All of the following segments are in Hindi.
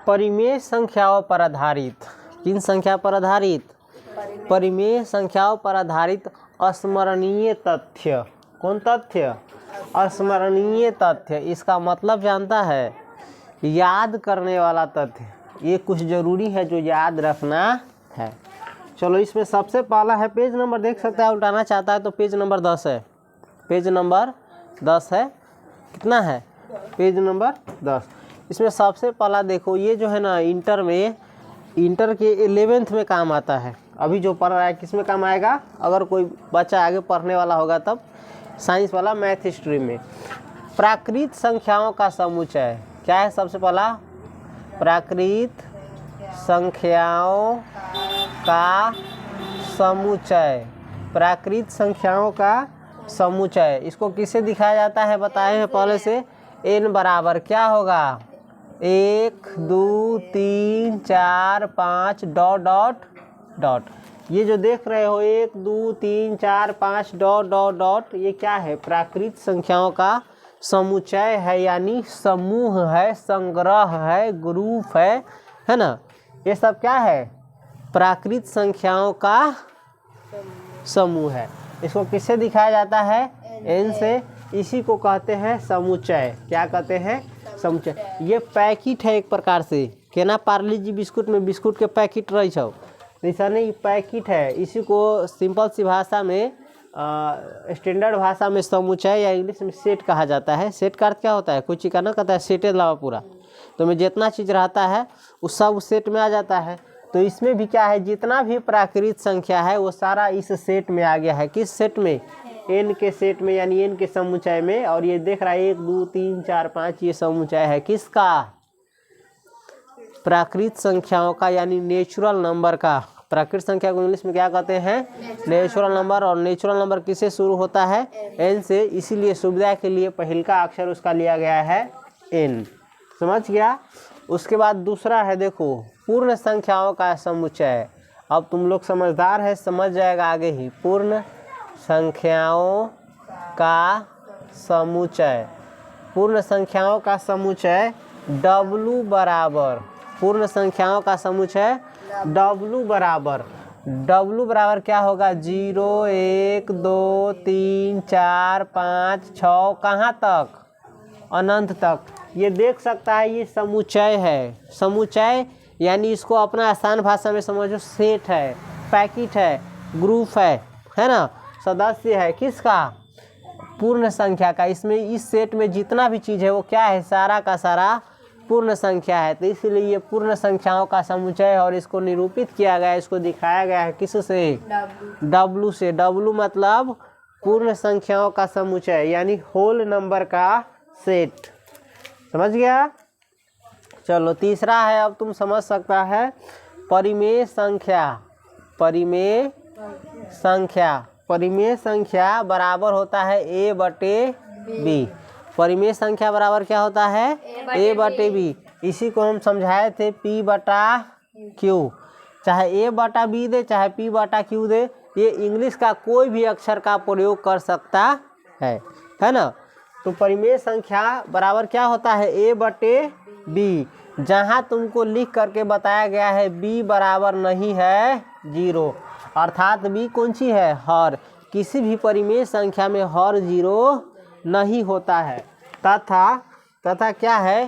परिमेय संख्याओं पर आधारित, किन संख्या पर आधारित? परिमेय संख्याओं पर आधारित अस्मरणीय तथ्य। कौन तथ्य? अस्मरणीय तथ्य। इसका मतलब जानता है? याद करने वाला तथ्य। ये कुछ ज़रूरी है जो याद रखना है। चलो इसमें सबसे पहला है, पेज नंबर देख सकता है, उल्टाना चाहता है तो पेज नंबर 10 है। पेज नंबर 10 है। कितना है? Page number 10। इसमें सबसे पहला देखो, ये जो है ना इंटर में, इंटर के 11th में काम आता है। अभी जो पढ़ रहा है किस में काम आएगा? अगर कोई बच्चा आगे पढ़ने वाला होगा तब साइंस वाला मैथ स्ट्रीम में। प्राकृत संख्याओं का समुच्चय क्या है? सबसे पहला प्राकृत संख्याओं का समुच्चय। प्राकृत संख्याओं का समुच्चय, इसको किससे दिखाया जाता है? बताए हैं पहले से। n बराबर क्या होगा? 1 2 3 4 5 डॉट डॉट डॉट। ये जो देख रहे हो 1 2 3 4 5 डॉट डॉट डॉट, ये क्या है? प्राकृत संख्याओं का समुच्चय है, यानी समूह है, संग्रह है, ग्रुप है ना। ये सब क्या है? प्राकृत संख्याओं का समूह है। इसको किससे दिखाया जाता है? n से। इसी को कहते हैं समुच्चय। क्या कहते हैं? समुच्चय। ये पैकेट है एक प्रकार से, केना पार्ले जी बिस्कुट में बिस्कुट के पैकेट रही छो, ऐसा नहीं, पैकेट है। इसी को सिंपल सी भाषा में, स्टैंडर्ड भाषा में समुच्चय या इंग्लिश में सेट कहा जाता है। सेट का अर्थ क्या होता है? कोई चीज़ का ना कहता है सेटे लावा पूरा, तो में जितना चीज़ रहता है वो सब सेट में आ जाता है। तो इसमें भी क्या है? जितना भी प्राकृत संख्या है वो सारा इस सेट में आ गया है। किस सेट में? n के सेट में, यानी n के समुच्चय में। और ये देख रहा है 1 2 3 4 5, ये समुच्चय है किसका? प्राकृत संख्याओं का, यानी नेचुरल नंबर का। प्राकृत संख्या को इंग्लिश में क्या कहते हैं? Natural number. और नेचुरल नंबर किससे शुरू होता है? n से। इसीलिए सुविधा के लिए पहले का अक्षर उसका लिया गया है n। समझ गया? उसके बाद दूसरा है, देखो, पूर्ण संख्याओं का समुच्चय। अब तुम लोग समझदार है, समझ जाएगा आगे ही। पूर्ण संख्याओं का समुच्चय। पूर्ण संख्याओं का समुच्चय W बराबर, पूर्ण संख्याओं का समुच्चय W बराबर, W बराबर क्या होगा? 0 1 2 3 4 5 6, कहाँ तक? अनंत तक। ये देख सकता है, ये समुच्चय है। समुच्चय यानी इसको अपना आसान भाषा में समझो, सेट है, पैकेट है, ग्रुप है ना, सदस्य है। किसका? पूर्ण संख्या का। इसमें इस सेट में जितना भी चीज़ है वो क्या है? सारा का सारा पूर्ण संख्या है। तो इसलिए ये पूर्ण संख्याओं का समुच्चय है। और इसको निरूपित किया गया है, इसको दिखाया गया है किससे? W से। W मतलब पूर्ण संख्याओं का समुच्चय, यानी होल नंबर का सेट। समझ गया? चलो तीसरा है, अब तुम समझ सकता है, परिमेय संख्या। परिमेय संख्या। परिमेय संख्या बराबर होता है a बटे b। परिमेय संख्या बराबर क्या होता है? a बटे b। इसी को हम समझाए थे p बटा q। चाहे a बटा b दे, चाहे p बटा q दे, ये इंग्लिश का कोई भी अक्षर का प्रयोग कर सकता है ना। तो परिमेय संख्या बराबर क्या होता है? a बटे b। जहाँ तुमको लिख करके बताया गया है b बराबर नहीं है 0, अर्थात b कौन सी है? हर। किसी भी परिमेय संख्या में हर 0 नहीं होता है। तथा क्या है?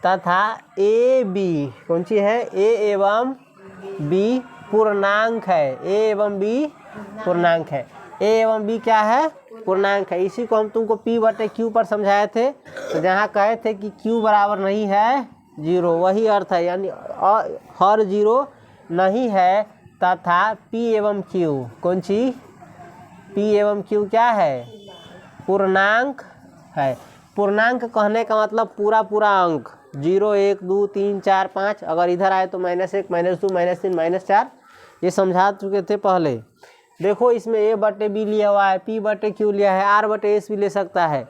तथा a b कौन सी है? a एवं b पूर्णांक है। a एवं b पूर्णांक है। a एवं b क्या है? पूर्णांक है। इसी को हम तुमको p बटे q पर समझाए थे। तो जहाँ कहे थे कि q बराबर नहीं है 0, वही अर्थ है, यानी हर 0 नहीं है। तथा p एवं q कौन सी? p एवं q क्या है? पूर्णांक है। पूर्णांक कहने का मतलब पूरा पूरा अंक। 0 1 2 3 4 5, अगर इधर आए तो -1 -2 -3 -4, ये समझा चुके थे पहले। देखो इसमें a बटे b लिया हुआ है, p बटे q लिया है, r बटे s भी ले सकता है,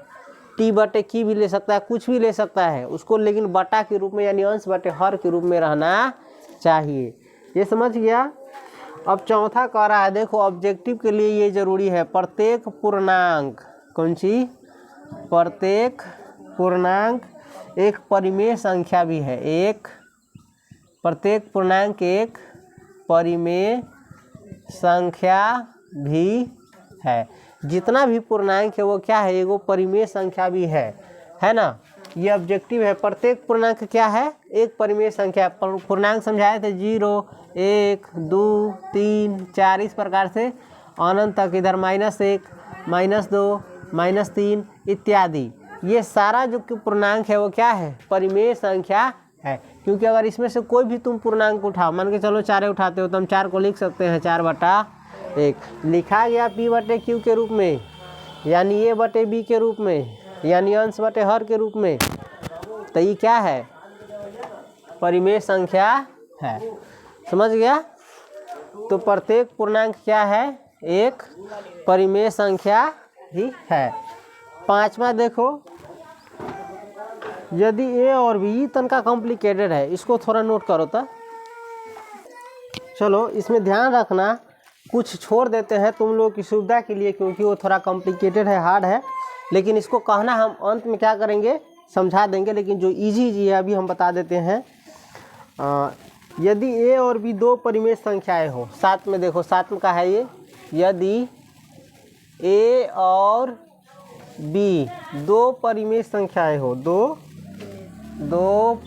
t बटे q भी ले सकता है, कुछ भी ले सकता है उसको, लेकिन बटा के रूप में यानी अंश बटे हर के रूप में रहना चाहिए। ये समझ गया? अब चौथा कह रहा है, देखो ऑब्जेक्टिव के लिए ये जरूरी है, प्रत्येक पूर्णांक। कौन सी? प्रत्येक पूर्णांक एक परिमेय संख्या भी है। एक प्रत्येक पूर्णांक एक परिमेय संख्या भी है। जितना भी पूर्णांक है वो क्या है, एगो परिमेय संख्या भी है ना। ये ऑब्जेक्टिव है। प्रत्येक पूर्णांक क्या है, एक परिमेय संख्या। पूर्णांक समझाए थे 0, 1, 2, 3, 4 इस प्रकार से अनंत तक। इधर -1, -2, -3 इत्यादि। ये सारा जो पूर्णांक है वो क्या है, परिमेय संख्या है। क्योंकि अगर इसमें से कोई भी तुम पूर्णांक उठाओ, मान के चलो 4 उठाते हो तो हम 4 को लिख सकते हैं 4/1। लिखा गया P/Q के रूप में, यानी A/B के रूप में, यानी अंश बटे हर के रूप में। तो ये क्या है, परिमेय संख्या है। समझ गया। तो प्रत्येक पूर्णांक क्या है, एक परिमेय संख्या ही है। पांचवा देखो, यदि A और B तनका कॉम्प्लिकेटेड है, इसको थोड़ा नोट करो तो। चलो इसमें ध्यान रखना, कुछ छोड़ देते हैं तुम लोग की सुविधा के लिए, क्योंकि वो थोड़ा कॉम्प्लिकेटेड है, हार्ड है। लेकिन इसको कहना हम अंत में क्या करेंगे, समझा देंगे। लेकिन जो इजी है अभी हम बता देते हैं। यदि A और B दो परिमेय संख्याएं हो, साथ में देखो, साथ में का है ये, यदि A और B दो परिमेय संख्याएं हो, दो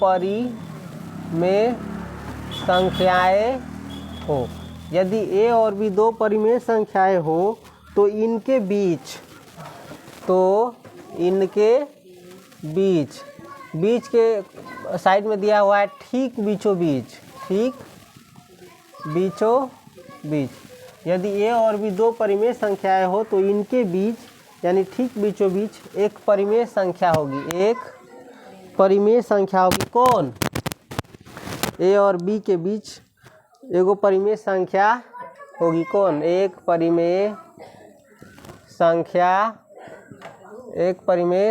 परिमेय संख्याएं हो, यदि A और B दो परिमेय संख्याएं हो तो इनके बीच के साइड में दिया हुआ है ठीक बीचों बीच। यदि A और B दो परिमेय संख्याएं हो तो इनके बीच, यानी ठीक बीचों बीच एक परिमेय संख्या होगी, कौन, A और B के बीच एगो परिमेय संख्या होगी, कौन, एक परिमेय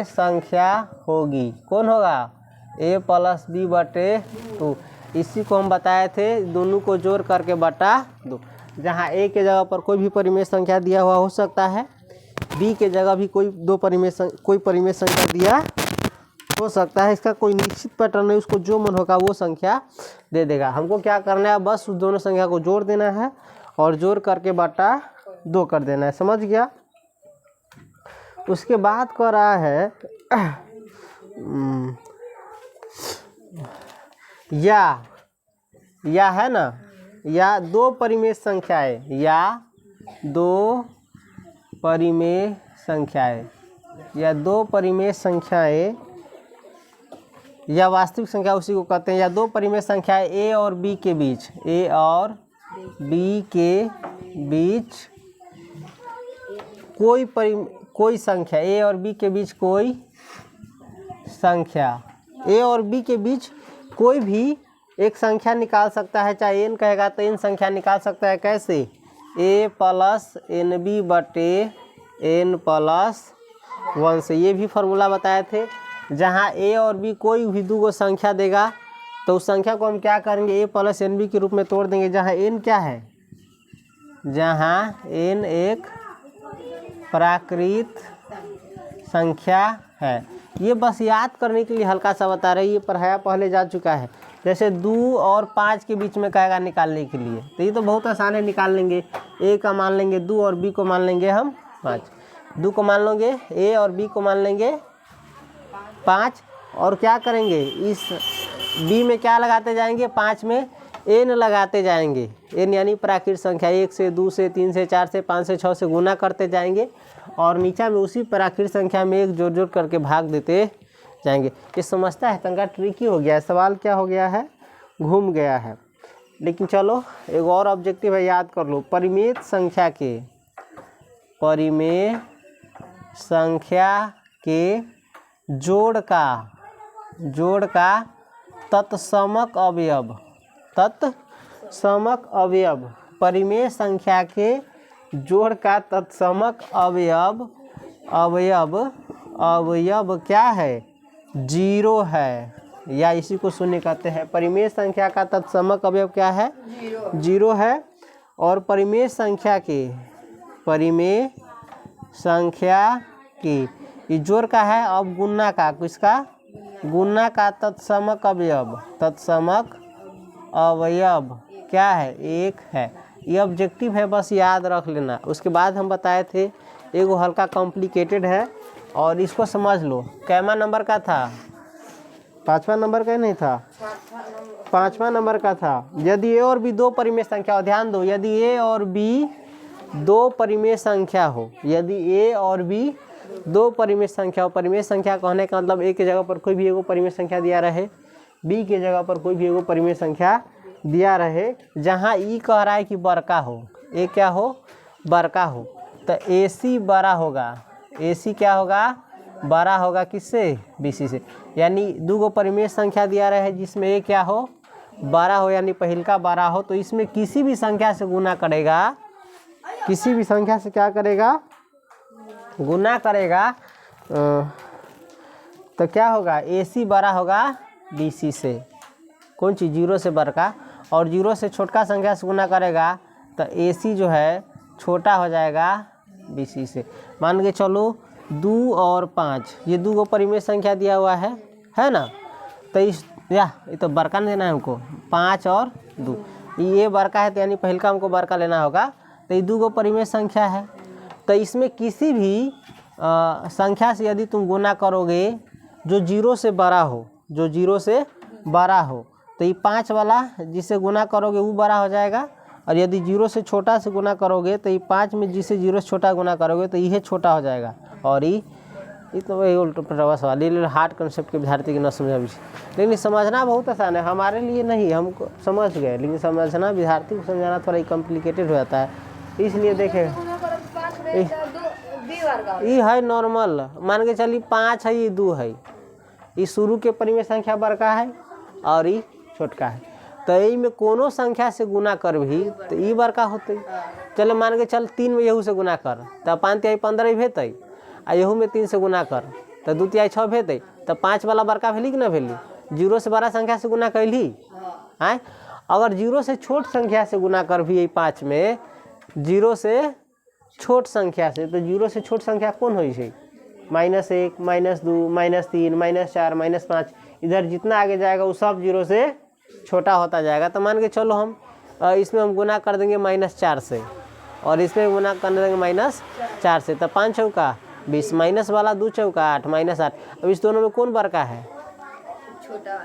संख्या होगी। कौन होगा, A+B/2। इसी को हम बताए थे, दोनों को जोड़ करके बटा 2। जहाँ A के जगह पर कोई भी परिमेय संख्या दिया हुआ हो सकता है, B के जगह भी कोई परिमेय संख्या दिया हो सकता है। इसका कोई निश्चित पैटर्न नहीं, उसको जो मन होगा वो संख्या दे देगा। हमको क्या करना है, बस उस दोनों संख्या को जोड़ देना है और जोड़ करके बटा 2 कर देना है। समझ गया। उसके बाद कह रहा है या है ना, या दो परिमेय संख्याएं, या वास्तविक संख्या उसी को कहते हैं, या दो परिमेय संख्याएं A और B के बीच कोई संख्या, A और B के बीच कोई संख्या, A और B के बीच कोई भी एक संख्या निकाल सकता है। चाहे n कहेगा तो n संख्या निकाल सकता है। कैसे, A+NB/n+1 से। ये भी फार्मूला बताए थे। जहाँ A और B कोई भी दो संख्या देगा तो उस संख्या को हम क्या करेंगे, A+NB के रूप में तोड़ देंगे। जहाँ n क्या है, जहाँ n एक प्राकृत संख्या है। ये बस याद करने के लिए हल्का सा बता रही है, ये पढ़ाया पहले जा चुका है। जैसे 2 और 5 के बीच में कहेगा निकालने के लिए, तो ये तो बहुत आसान है, निकाल लेंगे। A का मान लेंगे 2 और B को मान लेंगे हम 5। 2 को मान लोगे, A और B को मान लेंगे 5, और क्या करेंगे, इस B में क्या लगाते जाएंगे, 5 में n लगाते जाएंगे। n यानी प्राकृत संख्या, 1 से 2 से 3 से 4 से 5 से 6 से गुना करते जाएंगे, और नीचा में उसी प्राकृत संख्या में एक जोड़ करके भाग देते जाएंगे। ये समझता है, तंगा ट्रिकी हो गया है, सवाल क्या हो गया है, घूम गया है। लेकिन चलो एक और ऑब्जेक्टिव है, याद कर लो। परिमेय संख्या के जोड़ का तत्समक अवयव, परिमेय संख्या के जोड़ का तत्समक अवयव क्या है, 0 है, या इसी को शून्य कहते हैं। परिमेय संख्या का तत्समक अवयव क्या है, 0 है। और परिमेय संख्या की जोड़ का है, अब गुणा का, किसका, गुणा का तत्समक अवयव क्या है, एक है। ये ऑब्जेक्टिव है, बस याद रख लेना। उसके बाद हम बताए थे एगो हल्का कॉम्प्लिकेटेड है और इसको समझ लो। कैमा नंबर का था, 5वां नंबर का नहीं था, 5वां नंबर का था। यदि ए और बी दो परिमेय संख्या हो, ध्यान दो, यदि ए और बी दो परिमेय संख्या हो, यदि ए और बी दो परिमेय संख्या हो। परिमेय संख्या कहने का मतलब ए की जगह पर कोई भी एगो परिमेय संख्या दिया रहे, बी की जगह पर कोई भी एगो परिमेय संख्या दिया रहे, जहाँ ई कह रहा है कि बड़का हो, ए क्या हो, बड़का हो, तो ए सी बड़ा होगा। ए सी क्या होगा, बड़ा होगा किससे, बी सी से। यानी दो गो परिमेय संख्या दिया रहे जिसमें ए क्या हो, बड़ा हो, यानी पहिल का बड़ा हो, तो इसमें किसी भी संख्या से गुना करेगा, किसी भी संख्या से क्या करेगा, गुना करेगा, तो क्या होगा, ए सी बड़ा होगा बी सी से। कौन चीज़, जीरो से बड़का, और जीरो से छोटका संख्या से गुना करेगा तो ए सी जो है छोटा हो जाएगा बी सी से। मान के चलो 2 और 5 ये दो गो परिमेय संख्या दिया हुआ है ना, तो इस ये तो बड़का लेना है हमको, 5 और 2, ये बड़का है तो यानी पहल का हमको बड़का लेना होगा। तो ये दो गो परिमेय संख्या है, तो इसमें किसी भी संख्या से यदि तुम गुना करोगे जो जीरो से बड़ा हो, जो जीरो से बड़ा हो, तो ये 5 वाला जिसे गुना करोगे वो बड़ा हो जाएगा, और यदि जीरो से छोटा से गुना करोगे तो ये 5 में जिसे जीरो से छोटा गुना करोगे तो ये छोटा हो जाएगा। और ये तो वही उल्टा पुल्टा सवाल, ये हार्ड कंसेप्ट के विद्यार्थी के न समझा, लेकिन समझना बहुत आसान है, हमारे लिए नहीं, हमको समझ गए, लेकिन समझना विद्यार्थी को समझाना थोड़ा कॉम्प्लिकेटेड हो जाता है। इसलिए देखें ये है नॉर्मल, मान के चलिए 5 है, ये 2 है, ये शुरू के परिमेय संख्या बड़का है और ये छोटका है, तो यही में कोनो संख्या से गुना कर भी तो ये बड़का होते। चलो मान के चल 3 में यहू से गुना कर तो 5 तिहाई 15 भेते, आ यहू में 3 से गुना कर तो 2 तिहाई 6 भेते, तो 5 वाला बड़का भेली कि ना भेली, जीरो से बड़ा संख्या से गुना कैली। आए अगर जीरो से छोट संख्या से गुना कर भी यही 5 में, जीरो से छोट संख्या से, तो जीरो से छोट संख्या कौन हो, -1 -2 -3 -4 -5, इधर जितना आगे जाएगा वो सब जीरो से छोटा होता जाएगा। तो मान के चलो हम इसमें हम गुना कर देंगे -4 से, और इसमें गुना कर देंगे -4 से, तो 5 चौका 20, माइनस वाला 2 चौका 8 -8। अब इस दोनों में कौन बड़का है, छोटा,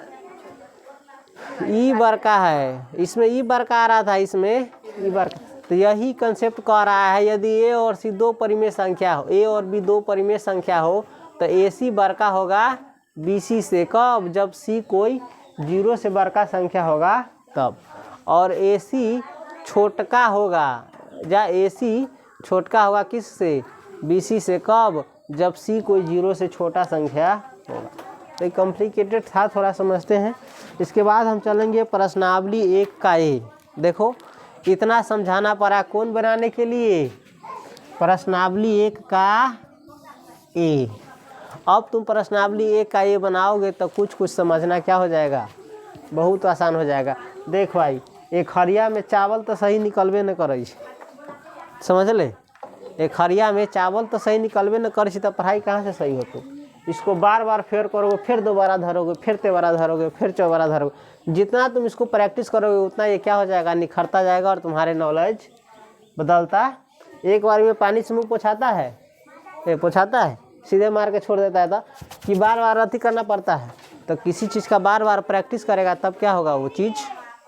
ई बड़का है, इसमें ई बड़का आ रहा था, इसमें ई बड़का। तो यही कंसेप्ट कह रहा है, यदि ए और सी दो परिमेय संख्या हो, ए और बी दो परिमेय संख्या हो, तो ए सी बड़का होगा बी सी से। कब, जब सी कोई जीरो से बड़का संख्या होगा तब। और ए सी छोटका होगा, या ए सी छोटका होगा किससे, बी सी से। कब, जब सी कोई जीरो से छोटा संख्या होगा। तो ये कॉम्प्लिकेटेड था, थोड़ा समझते हैं। इसके बाद हम चलेंगे प्रश्नावली 1 का ए। देखो इतना समझाना पड़ा कौन बनाने के लिए, प्रश्नावली 1 का ए। अब तुम प्रश्नावली 1 का ए बनाओगे तो कुछ कुछ समझना क्या हो जाएगा, बहुत आसान हो जाएगा। देख भाई, एक हरिया में चावल तो सही निकलबे न करे, समझ ले, एक हरिया में चावल तो सही निकलबे न करे, तो पढ़ाई कहाँ से सही होतो। इसको बार बार फेर करोगे, फिर दोबारा धरोगे, फिर तेबारा धरोगे, फिर चौबारा धरोगे। जितना तुम इसको प्रैक्टिस करोगे उतना ये क्या हो जाएगा, निखरता जाएगा और तुम्हारे नॉलेज बदलता। एक बार में पानी से मुँह पोछाता है, पोछाता है, सीधे मार के छोड़ देता है, था कि बार बार अति करना पड़ता है। तो किसी चीज़ का बार बार प्रैक्टिस करेगा तब क्या होगा, वो चीज़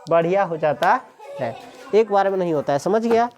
बढ़िया हो जाता है, एक बार में नहीं होता है। समझ गया।